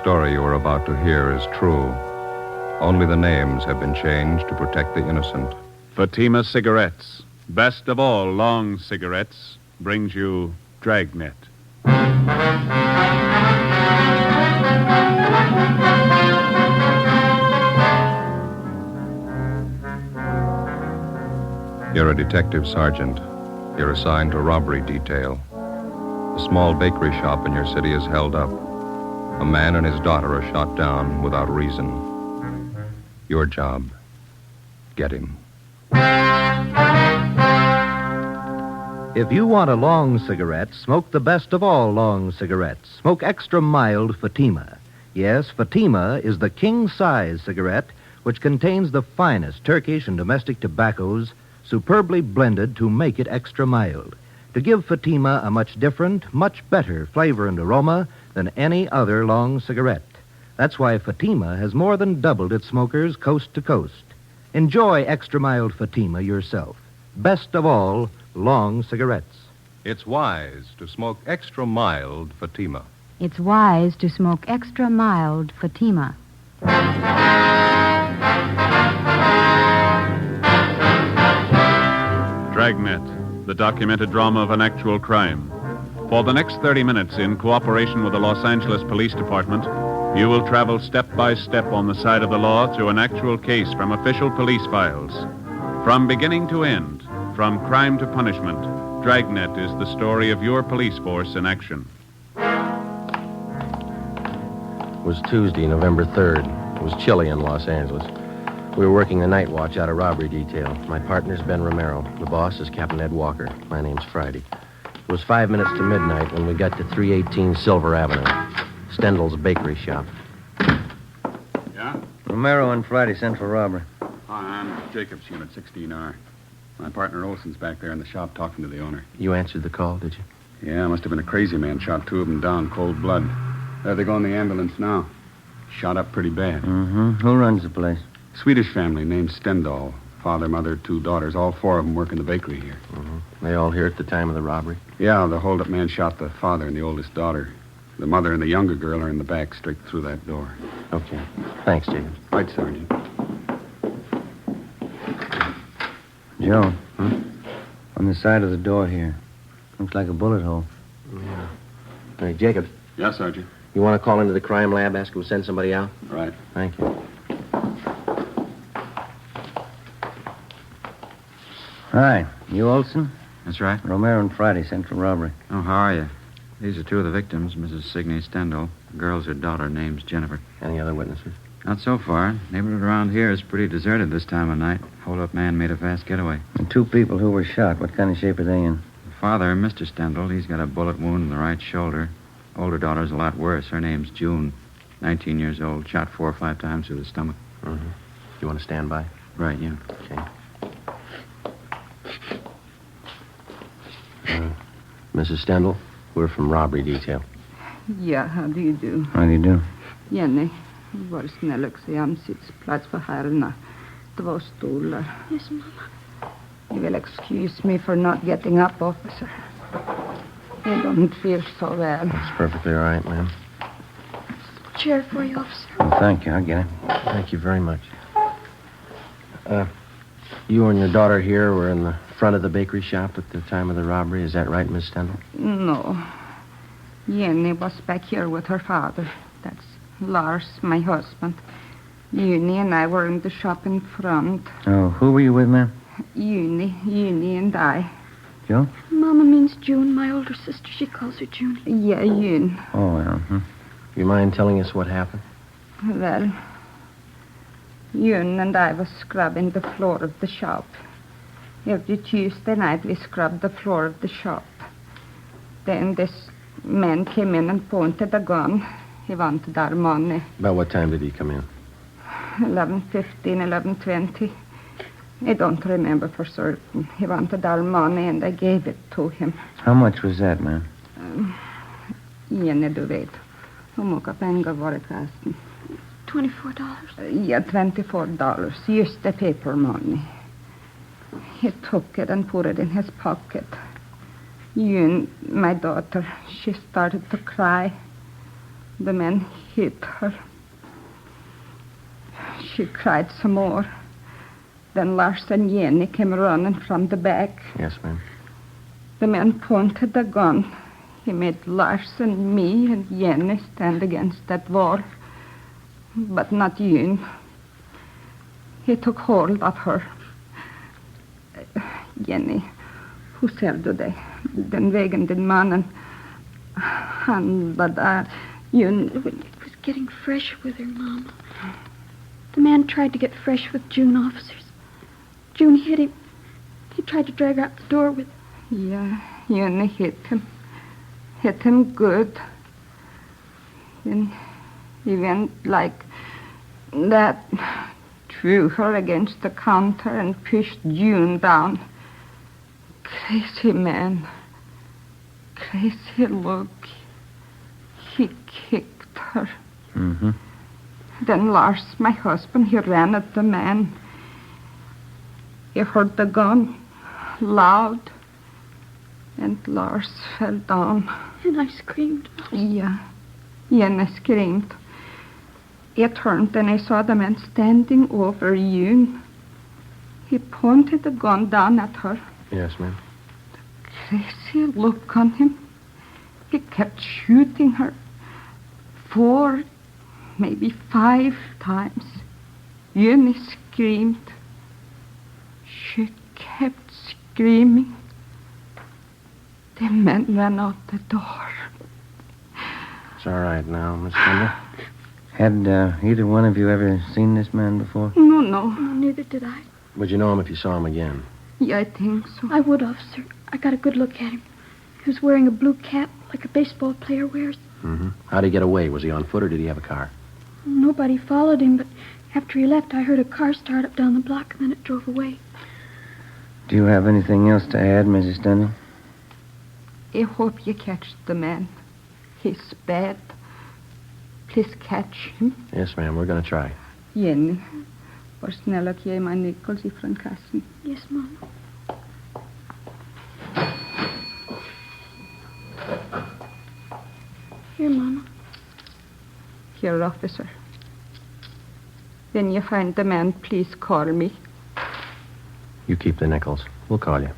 story you are about to hear is true. Only the names have been changed to protect the innocent. Fatima Cigarettes, best of all long cigarettes, brings you Dragnet. You're a detective sergeant. You're assigned to robbery detail. A small bakery shop in your city is held up. A man and his daughter are shot down without reason. Your job, get him. If you want a long cigarette, smoke the best of all long cigarettes. Smoke extra mild Fatima. Yes, Fatima is the king-size cigarette which contains the finest Turkish and domestic tobaccos superbly blended to make it extra mild, to give Fatima a much different, much better flavor and aroma than any other long cigarette. That's why Fatima has more than doubled its smokers coast to coast. Enjoy extra mild Fatima yourself. Best of all, long cigarettes. It's wise to smoke extra mild Fatima. It's wise to smoke extra mild Fatima. Dragnet, the documented drama of an actual crime. For the next 30 minutes, in cooperation with the Los Angeles Police Department, you will travel step by step on the side of the law through an actual case from official police files. From beginning to end, from crime to punishment, Dragnet is the story of your police force in action. It was Tuesday, November 3rd. It was chilly in Los Angeles. We were working the night watch out of robbery detail. My partner's Ben Romero. The boss is Captain Ed Walker. My name's Friday. It was 5 minutes to midnight when we got to 318 Silver Avenue, Stendel's bakery shop. Yeah? Romero and Friday, Central Robbery. Hi, I'm Jacobs, Unit 16R. My partner Olson's back there in the shop talking to the owner. You answered the call, did you? Yeah, must have been a crazy man. Shot two of them down, cold blood. There they go in the ambulance now. Shot up pretty bad. Mm-hmm. Who runs the place? Swedish family named Stendal. Father, mother, two daughters. All four of them work in the bakery here. Mm-hmm. They all here at the time of the robbery? Yeah, the hold-up man shot the father and the oldest daughter. The mother and the younger girl are in the back, straight through that door. Okay. Thanks, Jacob. Right, Sergeant. Joe. On the side of the door here. Looks like a bullet hole. Yeah. Hey, Jacob. Yeah, Sergeant. You want to call into the crime lab, ask them to send somebody out? Right. Thank you. Hi. You Olson? That's right. Romero and Friday, Central Robbery. Oh, how are you? These are two of the victims, Mrs. Signey Stendal. The girl's her daughter, name's Jennifer. Any other witnesses? Not so far. Neighborhood around here is pretty deserted this time of night. Hold-up man made a fast getaway. And two people who were shot. What kind of shape are they in? The father, Mr. Stendal, he's got a bullet wound in the right shoulder. Older daughter's a lot worse. Her name's June, 19 years old. Shot 4 or 5 times through the stomach. Mm-hmm. You want to stand by? Right, yeah. Okay. Mrs. Stendal, we're from robbery detail. Ja, how do you do? How do you do? Jenny, var snäll och se om sittplats för herrarna. 2 stolar. Yes, Mama. You will excuse me for not getting up, officer. I don't feel so well. That's perfectly all right, ma'am. Chair for you, officer. Well, thank you. I'll get it. Thank you very much. You and your daughter here were in the front of the bakery shop at the time of the robbery. Is that right, Miss Stendal? No. Jenny was back here with her father. That's Lars, my husband. Uni and I were in the shop in front. Oh, who were you with, ma'am? Uni and I. Joe? Mama means June. My older sister, she calls her Junie. Yeah, June. Oh, well. You mind telling us what happened? Well, June and I was scrubbing the floor of the shop. Every Tuesday night we scrubbed the floor of the shop. Then this man came in and pointed a gun. He wanted our money. About what time did he come in? 11:15, 11:20. I don't remember for certain. He wanted our money and I gave it to him. How much was that, ma'am? Jenny, du vet. Hur mycket pengar var det förresten? $24. Yeah, $24. Just the paper money. He took it and put it in his pocket. June, my daughter, she started to cry. The man hit her. She cried some more. Then Lars and Jenny came running from the back. Yes, ma'am. The man pointed the gun. He made Lars and me and Jenny stand against that wall. But not June. He took hold of her. Jenny, hur ser du dig? Den vägen din mannen. Han var där. June. It was getting fresh with her, Mama. The man tried to get fresh with June officers. June hit him. He tried to drag her out the door with her. Yeah, Jenny hit him. Hit him good. Then he went like that, threw her against the counter and pushed June down. Crazy man. Crazy look. He kicked her. Mm-hmm. Then Lars, my husband, he ran at the man. He heard the gun loud, and Lars fell down. And I screamed. Yeah, Jenny screamed. I turned and I saw the man standing over June. He pointed the gun down at her. Yes, ma'am. Crazy look on him. He kept shooting her 4, maybe 5 times. Jenny screamed. She kept screaming. The man ran out the door. It's all right now, Miss Kendall. Had either one of you ever seen this man before? No. No, neither did I. Would you know him if you saw him again? Yeah, I think so. I would, officer. I got a good look at him. He was wearing a blue cap like a baseball player wears. Mm-hmm. How'd he get away? Was he on foot or did he have a car? Nobody followed him, but after he left, I heard a car start up down the block, and then it drove away. Do you have anything else to add, Mrs. Stendhal? I hope you catch the man. He's bad. Please catch him. Yes, ma'am. We're going to try. Jenny, var snäll att ge mig Nichols ifrån kassan. Yes, Mama. Here, Mama. Here, officer. When you find the man, please call me. You keep the nickels. We'll call you.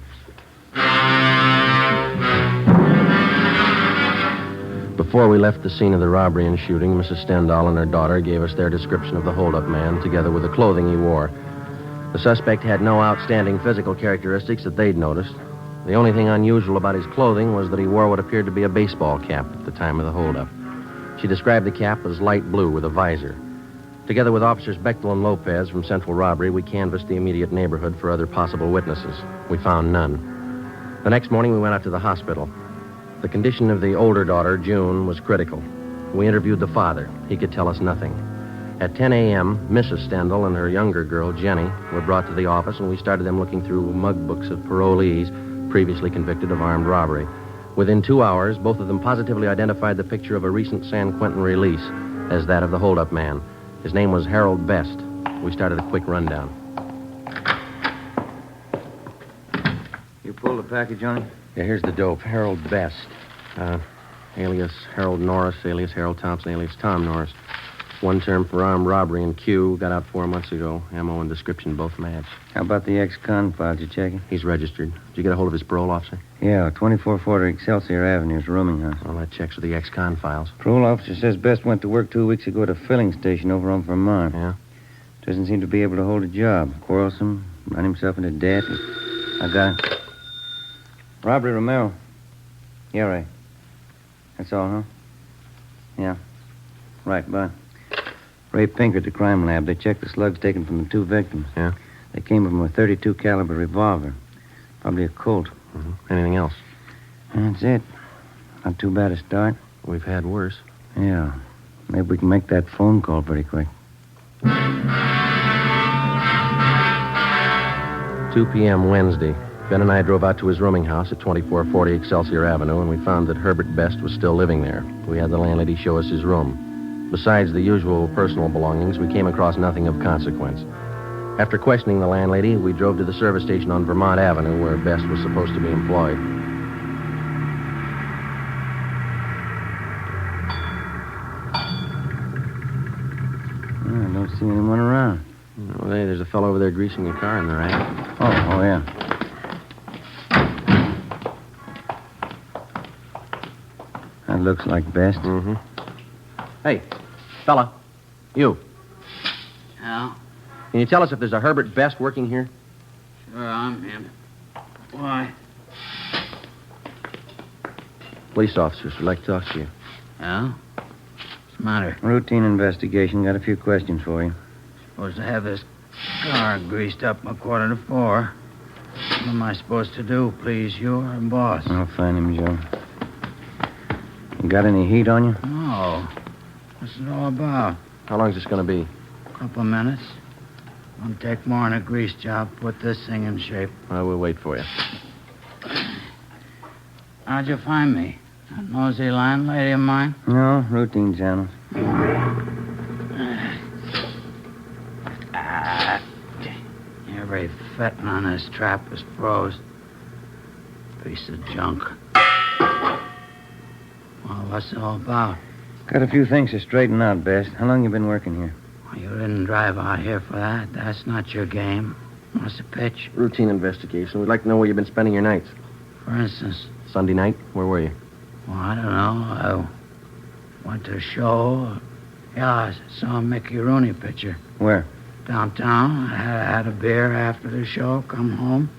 Before we left the scene of the robbery and shooting, Mrs. Stendhal and her daughter gave us their description of the hold-up man, together with the clothing he wore. The suspect had no outstanding physical characteristics that they'd noticed. The only thing unusual about his clothing was that he wore what appeared to be a baseball cap at the time of the hold-up. She described the cap as light blue with a visor. Together with Officers Bechtel and Lopez from Central Robbery, we canvassed the immediate neighborhood for other possible witnesses. We found none. The next morning, we went out to the hospital. The condition of the older daughter, June, was critical. We interviewed the father. He could tell us nothing. At 10 a.m., Mrs. Stendhal and her younger girl, Jenny, were brought to the office, and we started them looking through mug books of parolees previously convicted of armed robbery. Within 2 hours, both of them positively identified the picture of a recent San Quentin release as that of the hold-up man. His name was Harold Best. We started a quick rundown. You pulled the package, Johnny? Yeah, here's the dope. Harold Best. Alias Harold Norris, alias Harold Thompson, alias Tom Norris. One term for armed robbery in Q. Got out 4 months ago. Ammo and description both match. How about the ex-con file? Did you check it? He's registered. Did you get a hold of his parole officer? Yeah, 2440 Excelsior Avenue, his rooming house. Well, that checks with the ex-con files. Parole officer says Best went to work 2 weeks ago at a filling station over on Vermont. Yeah? Doesn't seem to be able to hold a job. Quarrelsome, run himself into debt. I got him. Robbery, Romero. Yeah, right. That's all, huh? Yeah. Right, bye. Ray Pinker at the crime lab. They checked the slugs taken from the 2 victims. Yeah? They came from a .32 caliber revolver. Probably a Colt. Mm-hmm. Anything else? That's it. Not too bad a start. We've had worse. Yeah. Maybe we can make that phone call pretty quick. 2 p.m. Wednesday. Ben and I drove out to his rooming house at 2440 Excelsior Avenue, and we found that Herbert Best was still living there. We had the landlady show us his room. Besides the usual personal belongings, we came across nothing of consequence. After questioning the landlady, we drove to the service station on Vermont Avenue, where Best was supposed to be employed. see anyone around. Well, hey, there's a fellow over there greasing your car in the rack. Oh, yeah. That looks like Best. Mm-hmm. Hey, fella. You. Yeah? Can you tell us if there's a Herbert Best working here? Sure, I'm him. Why? Police officers would like to talk to you. Yeah? What's the matter? Routine investigation. Got a few questions for you. Supposed to have this car greased up by 3:45. What am I supposed to do, please? You or boss? I'll find him, Joe. You got any heat on you? No. What's it all about? How long's this going to be? A couple of minutes. Won't take more than a grease job. Put this thing in shape. We'll wait for you. How'd you find me? That nosy landlady of mine? No, routine channels. Every fettin' on this trap is froze. Piece of junk. Well, what's it all about? Got a few things to straighten out, Best. How long you been working here? Well, you didn't drive out here for that. That's not your game. What's the pitch? Routine investigation. We'd like to know where you've been spending your nights. For instance? Sunday night? Where were you? Well, I don't know. I went to a show. Yeah, I saw a Mickey Rooney picture. Where? Downtown. I had a beer after the show. Come home.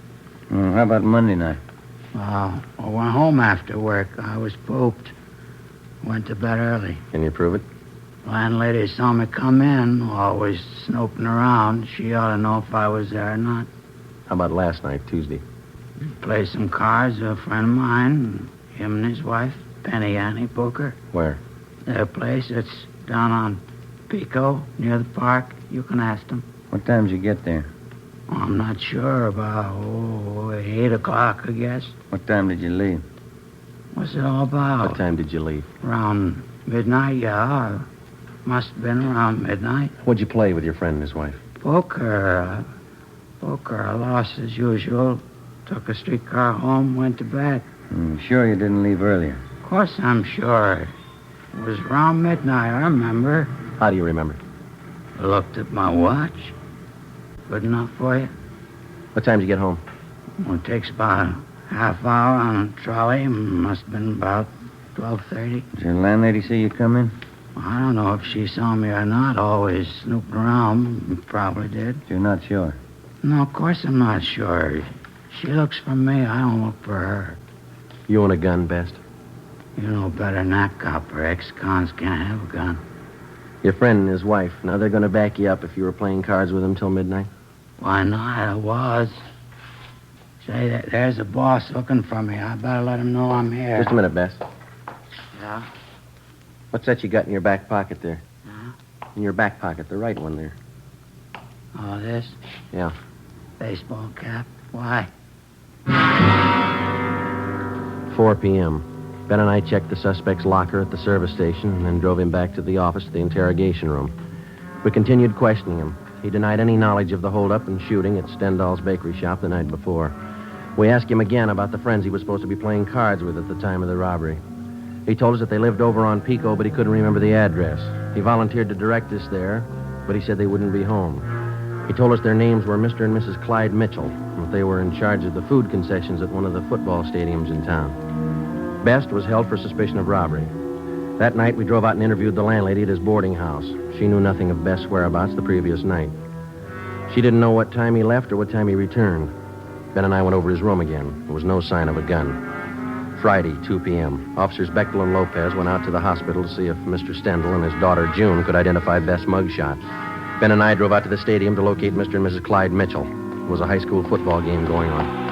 How about Monday night? I went home after work. I was pooped. Went to bed early. Can you prove it? Landlady saw me come in, always snooping around. She ought to know if I was there or not. How about last night, Tuesday? Played some cards with a friend of mine, him and his wife, Penny Annie Booker. Where? Their place, it's down on Pico, near the park. You can ask them. What time did you get there? Oh, I'm not sure. About 8 o'clock, I guess. What time did you leave? What's it all about? What time did you leave? Around midnight, yeah. Must have been around midnight. What'd you play with your friend and his wife? Poker. I lost as usual. Took a streetcar home, went to bed. Sure you didn't leave earlier? Of course I'm sure. It was around midnight, I remember. How do you remember? I looked at my watch. Good enough for you? What time did you get home? Well, it takes about a half hour on a trolley. Must have been about 12:30. Did your landlady see you come in? I don't know if she saw me or not. Always snooping around. Probably did. You're not sure? No, of course I'm not sure. She looks for me. I don't look for her. You own a gun, Best? You know better than that, copper. Ex-cons can't have a gun. Your friend and his wife. Now, they're going to back you up if you were playing cards with them till midnight? Why not? I was. Say, there's a boss looking for me. I better let him know I'm here. Just a minute, Best. Yeah? What's that you got in your back pocket there? Huh? In your back pocket, the right one there. Oh, this? Yeah. Baseball cap. Why? 4 p.m. Ben and I checked the suspect's locker at the service station and then drove him back to the office to the interrogation room. We continued questioning him. He denied any knowledge of the holdup and shooting at Stendhal's bakery shop the night before. We asked him again about the friends he was supposed to be playing cards with at the time of the robbery. He told us that they lived over on Pico, but he couldn't remember the address. He volunteered to direct us there, but he said they wouldn't be home. He told us their names were Mr. and Mrs. Clyde Mitchell, and that they were in charge of the food concessions at one of the football stadiums in town. Best was held for suspicion of robbery. That night, we drove out and interviewed the landlady at his boarding house. She knew nothing of Best's whereabouts the previous night. She didn't know what time he left or what time he returned. Ben and I went over his room again. There was no sign of a gun. Friday, 2 p.m. Officers Bechtel and Lopez went out to the hospital to see if Mr. Stendhal and his daughter, June, could identify Best's mugshot. Ben and I drove out to the stadium to locate Mr. and Mrs. Clyde Mitchell. There was a high school football game going on.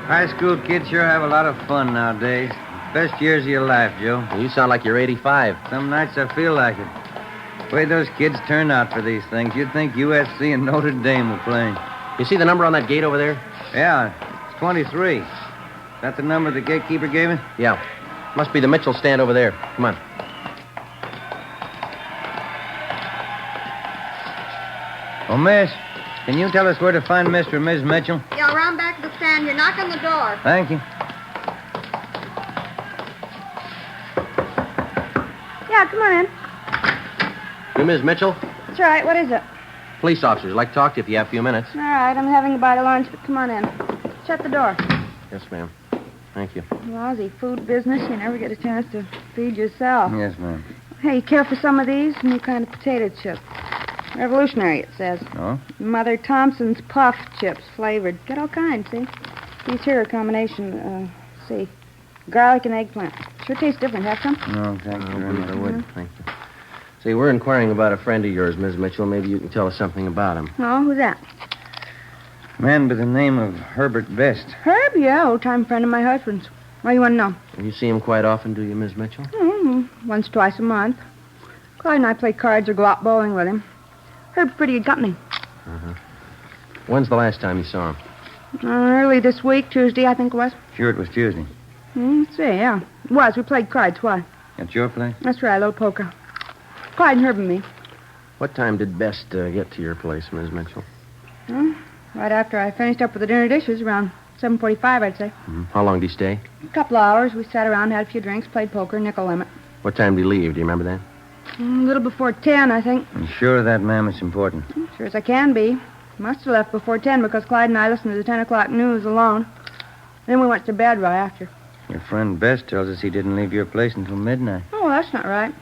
High school kids sure have a lot of fun nowadays. Best years of your life, Joe. Well, you sound like you're 85. Some nights I feel like it. The way those kids turn out for these things, you'd think USC and Notre Dame were playing. You see the number on that gate over there? Yeah, it's 23. Is that the number the gatekeeper gave me? Yeah. Must be the Mitchell stand over there. Come on. Oh, miss, can you tell us where to find Mr. and Ms. Mitchell? Yeah, around back of the stand. You're knocking the door. Thank you. Yeah, come on in. You Ms. Mitchell? That's right. What is it? Police officers. I'd like to talk to you if you have a few minutes. All right. I'm having a bite of lunch, but come on in. Shut the door. Yes, ma'am. Thank you. Lousy food business. You never get a chance to feed yourself. Yes, ma'am. Hey, you care for some of these? New kind of potato chip. Revolutionary, it says. Oh? Mother Thompson's puff chips, flavored. Got all kinds, see? These here are a combination, see, garlic and eggplant. Sure tastes different. Have some? No, thank you very much. I would. Thank you. See, we're inquiring about a friend of yours, Ms. Mitchell. Maybe you can tell us something about him. Oh, who's that? Man by the name of Herbert Best. Herb, yeah, old-time friend of my husband's. What do you want to know? You see him quite often, do you, Ms. Mitchell? Once, twice a month. Clyde and I play cards or go out bowling with him. Herb's pretty good company. Uh-huh. When's the last time you saw him? Early this week, Tuesday, I think it was. Sure, it was Tuesday. Let's see, yeah. It was. We played cards. Why? At your place? That's right, a little poker. Clyde and Herb and me. What time did Best get to your place, Ms. Mitchell? Right after I finished up with the dinner dishes, around 7:45, I'd say. How long did he stay? A couple of hours. We sat around, had a few drinks, played poker, nickel limit. What time did he leave? Do you remember that? A little before 10, I think. You sure of that, ma'am? It's important. Sure as I can be. Must have left before 10 because Clyde and I listened to the 10 o'clock news alone. Then we went to bed right after. Your friend Best tells us he didn't leave your place until midnight. Oh, that's not right.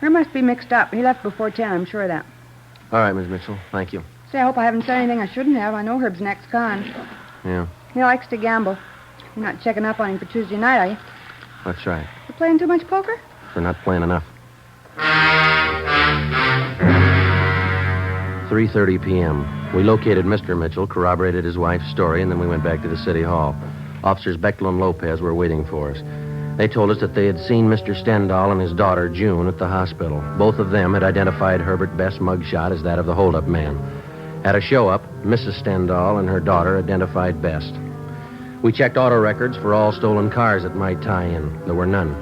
There must be mixed up. He left before 10, I'm sure of that. All right, Ms. Mitchell. Thank you. Say, I hope I haven't said anything I shouldn't have. I know Herb's an ex-con. Yeah, He likes to gamble. You're not checking up on him for Tuesday night, are you? that's right. You playing too much poker? We're not playing enough. 3:30 p.m. We located Mr. Mitchell, corroborated his wife's story, and then we went back to the city hall. Officers Bechtel and Lopez were waiting for us. They told us that they had seen Mr. Stendhal and his daughter, June, at the hospital. Both of them had identified Herbert Best's mugshot as that of the holdup man. At a show-up, Mrs. Stendhal and her daughter identified Best. We checked auto records for all stolen cars that might tie in. There were none.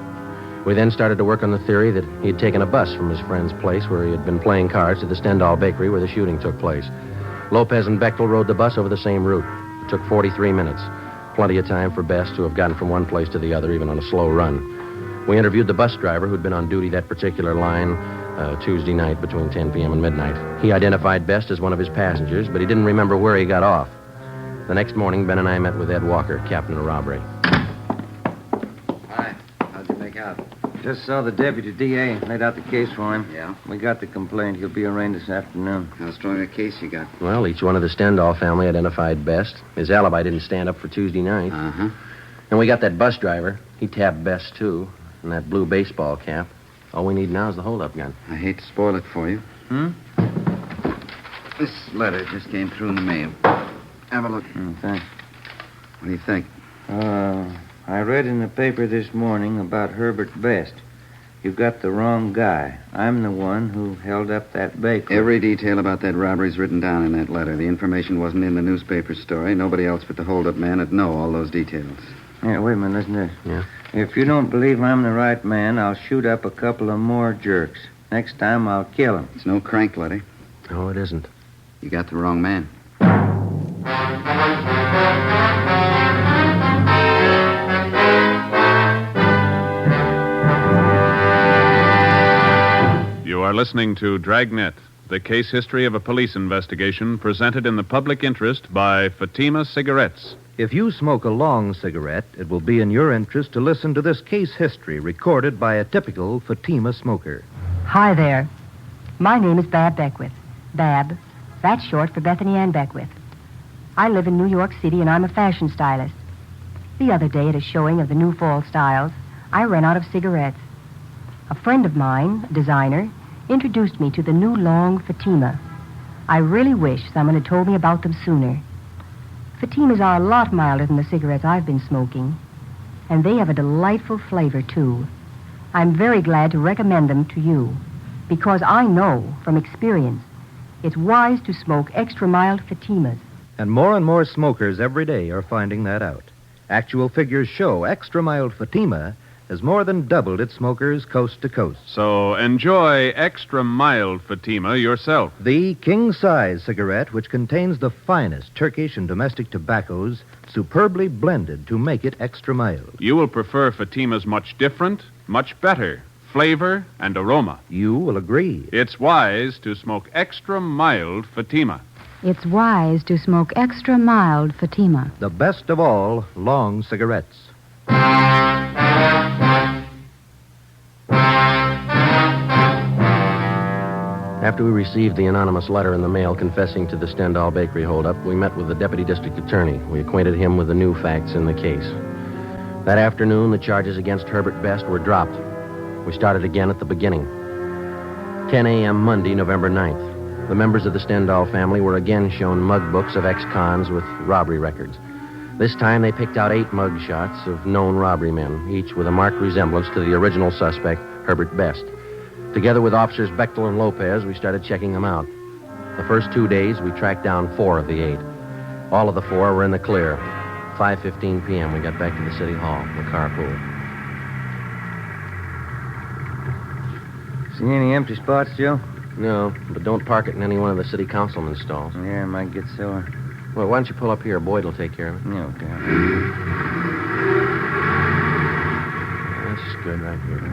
We then started to work on the theory that he had taken a bus from his friend's place where he had been playing cards to the Stendhal bakery where the shooting took place. Lopez and Bechtel rode the bus over the same route. It took 43 minutes. Plenty of time for Best to have gotten from one place to the other, even on a slow run. We interviewed the bus driver who'd been on duty that particular line Tuesday night between 10 p.m. and midnight. He identified Best as one of his passengers, but he didn't remember where he got off. The next morning, Ben and I met with Ed Walker, captain of robbery. Hi. How'd you make out? Just saw the deputy DA. Laid out the case for him. Yeah? We got the complaint. He'll be arraigned this afternoon. How strong a case you got? Well, each one of the Stendhal family identified Best. His alibi didn't stand up for Tuesday night. Uh-huh. And we got that bus driver. He tapped Best, too. And that blue baseball cap. All we need now is the holdup gun. I hate to spoil it for you. This letter just came through in the mail. Have a look. Thanks. What do you think? I read in the paper this morning about Herbert Best. You got the wrong guy. I'm the one who held up that bakery. Every detail about that robbery's written down in that letter. The information wasn't in the newspaper story. Nobody else but the hold-up man would know all those details. Yeah, wait a minute. Listen to this. Yeah? If you don't believe I'm the right man, I'll shoot up a couple of more jerks. Next time, I'll kill them. It's no crank letter. No, it isn't. You got the wrong man. You are listening to Dragnet, the case history of a police investigation presented in the public interest by Fatima Cigarettes. If you smoke a long cigarette, it will be in your interest to listen to this case history recorded by a typical Fatima smoker. Hi there. My name is Bab Beckwith. Bab, that's short for Bethany Ann Beckwith. I live in New York City and I'm a fashion stylist. The other day at a showing of the new fall styles, I ran out of cigarettes. A friend of mine, a designer, introduced me to the new long Fatima. I really wish someone had told me about them sooner. Fatimas are a lot milder than the cigarettes I've been smoking, and they have a delightful flavor, too. I'm very glad to recommend them to you, because I know from experience it's wise to smoke extra mild Fatimas. And more smokers every day are finding that out. Actual figures show extra mild Fatima has more than doubled its smokers coast to coast. So enjoy extra mild Fatima yourself. The king-size cigarette, which contains the finest Turkish and domestic tobaccos, superbly blended to make it extra mild. You will prefer Fatimas much different, much better, flavor, and aroma. You will agree. It's wise to smoke extra mild Fatima. It's wise to smoke extra mild Fatima. The best of all long cigarettes. After we received the anonymous letter in the mail confessing to the Stendhal Bakery holdup, we met with the deputy district attorney. We acquainted him with the new facts in the case. That afternoon, the charges against Herbert Best were dropped. We started again at the beginning. 10 a.m. Monday, November 9th. The members of the Stendhal family were again shown mug books of ex-cons with robbery records. This time, they picked out 8 mug shots of known robbery men, each with a marked resemblance to the original suspect, Herbert Best. Together with officers Bechtel and Lopez, we started checking them out. The first 2 days, we tracked down 4 of the 8. All of the 4 were in the clear. 5:15 p.m., we got back to the city hall, the carpool. See any empty spots, Joe? No, but don't park it in any one of the city councilman's stalls. Yeah, I might get sore. Well, why don't you pull up here? Boyd will take care of it. Yeah, okay. That's good right here.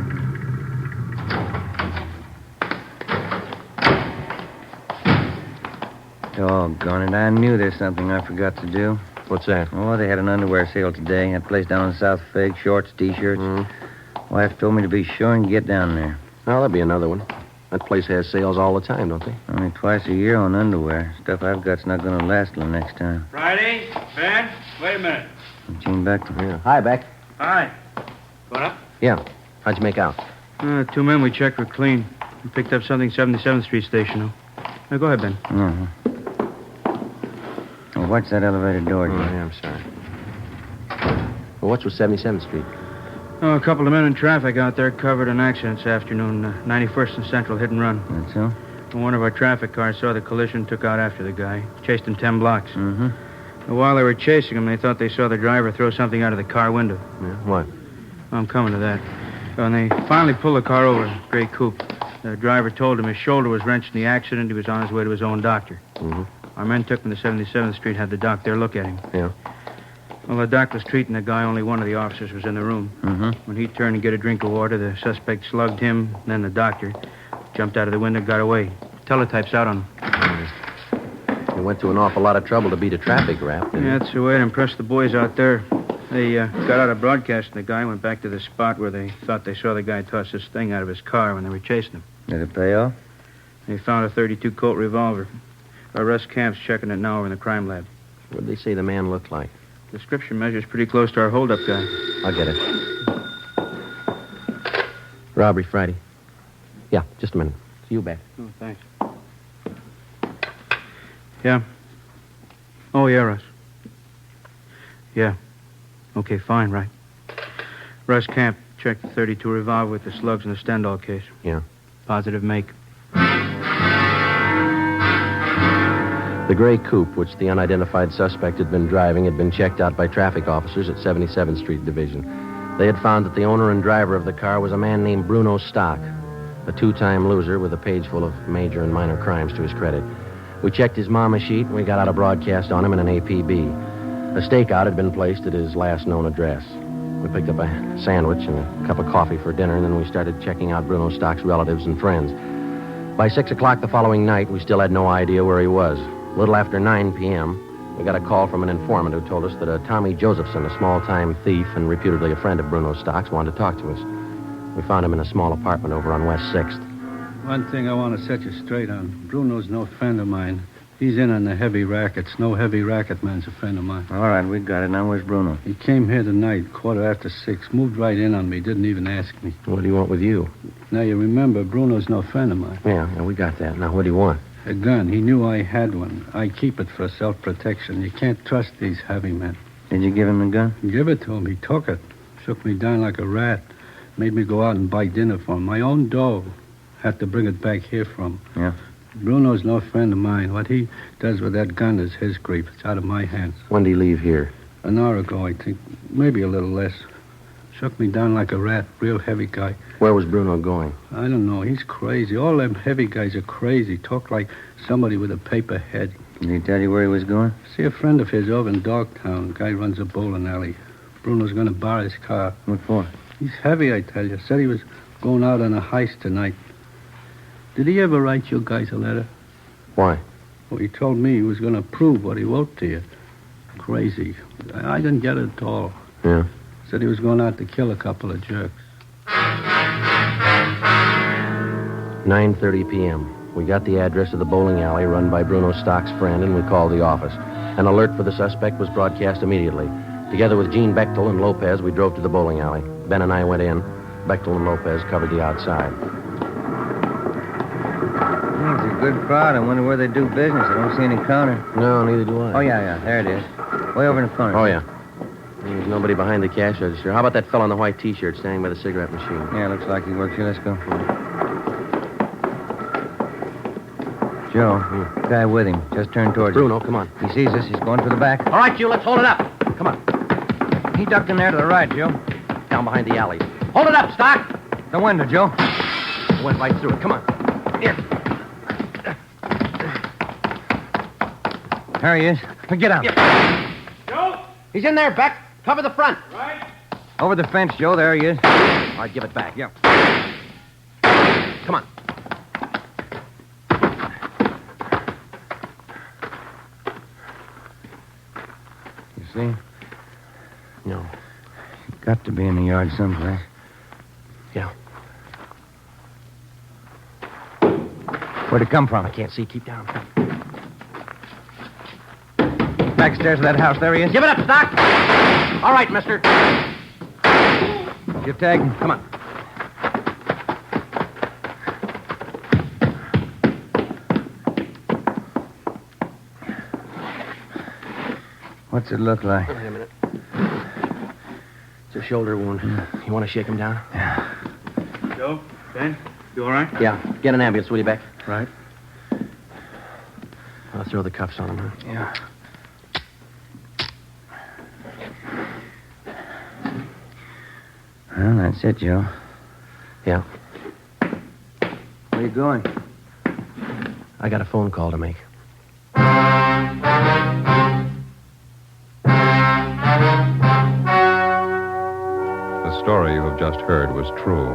Doggone it, I knew there's something I forgot to do. What's that? Oh, they had an underwear sale today. That place down in South Fig, shorts, T-shirts. Wife told me to be sure and get down there. Well, that'll be another one. That place has sales all the time, don't they? Only twice a year on underwear. Stuff I've got's not going to last till next time. Friday? Ben? Wait a minute. Gene Bechtel. Yeah. Hi, Beck. Hi. What up? Yeah. How'd you make out? 2 men we checked were clean. We picked up something 77th Street station. Now, go ahead, Ben. Uh-huh. Well, watch that elevator door, Joe. Yeah, I'm sorry. Well, what's with 77th Street? A couple of men in traffic out there covered an accident this afternoon. 91st and Central, hit and run. That's so? And one of our traffic cars saw the collision, took out after the guy. Chased him 10 blocks. Mm-hmm. And while they were chasing him, they thought they saw the driver throw something out of the car window. Yeah, what? I'm coming to that. When they finally pulled the car over, gray coupe, the driver told him his shoulder was wrenched in the accident. He was on his way to his own doctor. Mm-hmm. Our men took him to 77th Street, had the doc there look at him. Yeah. Well, the doc was treating the guy. Only one of the officers was in the room. Mm-hmm. When he turned to get a drink of water, the suspect slugged him, then the doctor. Jumped out of the window, got away. Teletype's out on him. You went to an awful lot of trouble to beat a traffic rap, didn't you? Yeah, that's the way to impress the boys out there. They got out of broadcasting the guy, went back to the spot where they thought they saw the guy toss this thing out of his car when they were chasing him. Did it pay off? They found a .32 Colt revolver. Russ Camp's checking it now over in the crime lab. What did they say the man looked like? Description measures pretty close to our holdup guy. I'll get it. Robbery Friday. Yeah, just a minute. See you back. Oh, thanks. Yeah. Oh, yeah, Russ. Yeah. Okay, fine, right. Russ Camp checked the .32 revolver with the slugs in the Stendhal case. Yeah. Positive make. The gray coupe, which the unidentified suspect had been driving, had been checked out by traffic officers at 77th Street Division. They had found that the owner and driver of the car was a man named Bruno Stock, a 2-time loser with a page full of major and minor crimes to his credit. We checked his mama sheet, and we got out a broadcast on him in an APB. A stakeout had been placed at his last known address. We picked up a sandwich and a cup of coffee for dinner, and then we started checking out Bruno Stock's relatives and friends. By 6 o'clock the following night, we still had no idea where he was. A little after 9 p.m., we got a call from an informant who told us that a Tommy Josephson, a small-time thief and reputedly a friend of Bruno Stock's, wanted to talk to us. We found him in a small apartment over on West 6th. One thing I want to set you straight on. Bruno's no friend of mine. He's in on the heavy rackets. No heavy racket man's a friend of mine. All right, we got it. Now where's Bruno? He came here tonight, 6:15, moved right in on me, didn't even ask me. What do you want with you? Now, you remember, Bruno's no friend of mine. Yeah, we got that. Now, what do you want? A gun. He knew I had one. I keep it for self-protection. You can't trust these heavy men. Did you give him the gun? Give it to him. He took it. Shook me down like a rat. Made me go out and buy dinner for him. My own dough. Had to bring it back here from. Yeah. Bruno's no friend of mine. What he does with that gun is his grief. It's out of my hands. When did he leave here? An hour ago, I think. Maybe a little less. Shook me down like a rat. Real heavy guy. Where was Bruno going? I don't know. He's crazy. All them heavy guys are crazy. Talk like somebody with a paper head. Did he tell you where he was going? See a friend of his over in Dogtown. Guy runs a bowling alley. Bruno's going to borrow his car. What for? He's heavy, I tell you. Said he was going out on a heist tonight. Did he ever write you guys a letter? Why? Well, he told me he was going to prove what he wrote to you. Crazy. I didn't get it at all. Yeah. Said he was going out to kill a couple of jerks. 9:30 p.m. We got the address of the bowling alley run by Bruno Stock's friend, and we called the office. An alert for the suspect was broadcast immediately. Together with Gene Bechtel and Lopez, we drove to the bowling alley. Ben and I went in. Bechtel and Lopez covered the outside. It's a good crowd. I wonder where they do business. I don't see any counter. No, neither do I. Oh, yeah. There it is. Way over in the corner. Oh, yeah. There's nobody behind the cash register. How about that fellow in the white T-shirt standing by the cigarette machine? Yeah, looks like he works here. Let's go. Joe, guy with him. Just turned towards Bruno, come on. He sees us. He's going to the back. All right, you, let's hold it up. Come on. He ducked in there to the right, Joe. Down behind the alley. Hold it up, Stock. The window, Joe. Went right through it. Come on. Here. There he is. Get out. Joe! He's in there, Beck. Cover the front. Right. Over the fence, Joe. There he is. All right, give it back. Yeah. Come on. You see? No. Got to be in the yard someplace. Yeah. Where'd it come from? I can't see. Keep down. Backstairs of that house. There he is. Give it up, Stock. All right, mister. You tag him. Come on. What's it look like? Wait a minute. It's a shoulder wound. You want to shake him down? Yeah. Joe? Ben? You all right? Yeah. Get an ambulance, will you, Beck? Right. I'll throw the cuffs on him, huh? Yeah. Well, that's it, Joe. Yeah. Where you going? I got a phone call to make. The story you have just heard was true.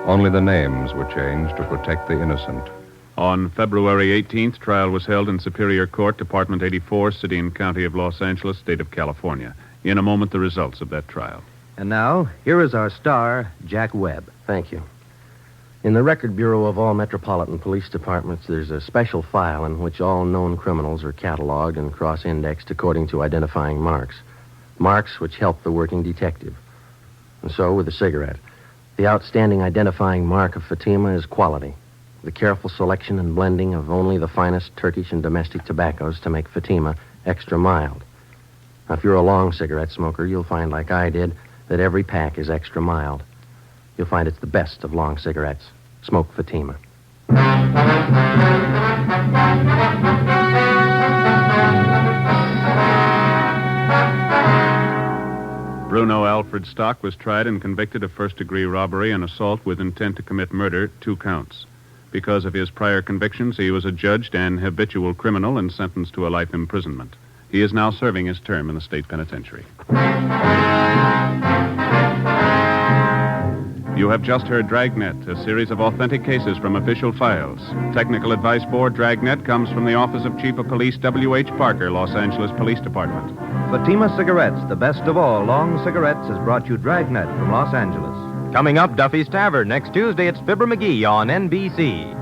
Only the names were changed to protect the innocent. On February 18th, trial was held in Superior Court, Department 84, City and County of Los Angeles, State of California. In a moment, the results of that trial. And now, here is our star, Jack Webb. Thank you. In the Record Bureau of all metropolitan police departments, there's a special file in which all known criminals are cataloged and cross-indexed according to identifying marks. Marks which help the working detective. And so, with the cigarette, the outstanding identifying mark of Fatima is quality. The careful selection and blending of only the finest Turkish and domestic tobaccos to make Fatima extra mild. Now, if you're a long cigarette smoker, you'll find, like I did, that every pack is extra mild. You'll find it's the best of long cigarettes. Smoke Fatima. Bruno Alfred Stock was tried and convicted of first-degree robbery and assault with intent to commit murder, 2 counts. Because of his prior convictions, he was adjudged an habitual criminal and sentenced to a life imprisonment. He is now serving his term in the state penitentiary. You have just heard Dragnet, a series of authentic cases from official files. Technical advice for Dragnet comes from the Office of Chief of Police W.H. Parker, Los Angeles Police Department. Fatima Cigarettes, the best of all long cigarettes, has brought you Dragnet from Los Angeles. Coming up, Duffy's Tavern. Next Tuesday, it's Fibber McGee on NBC.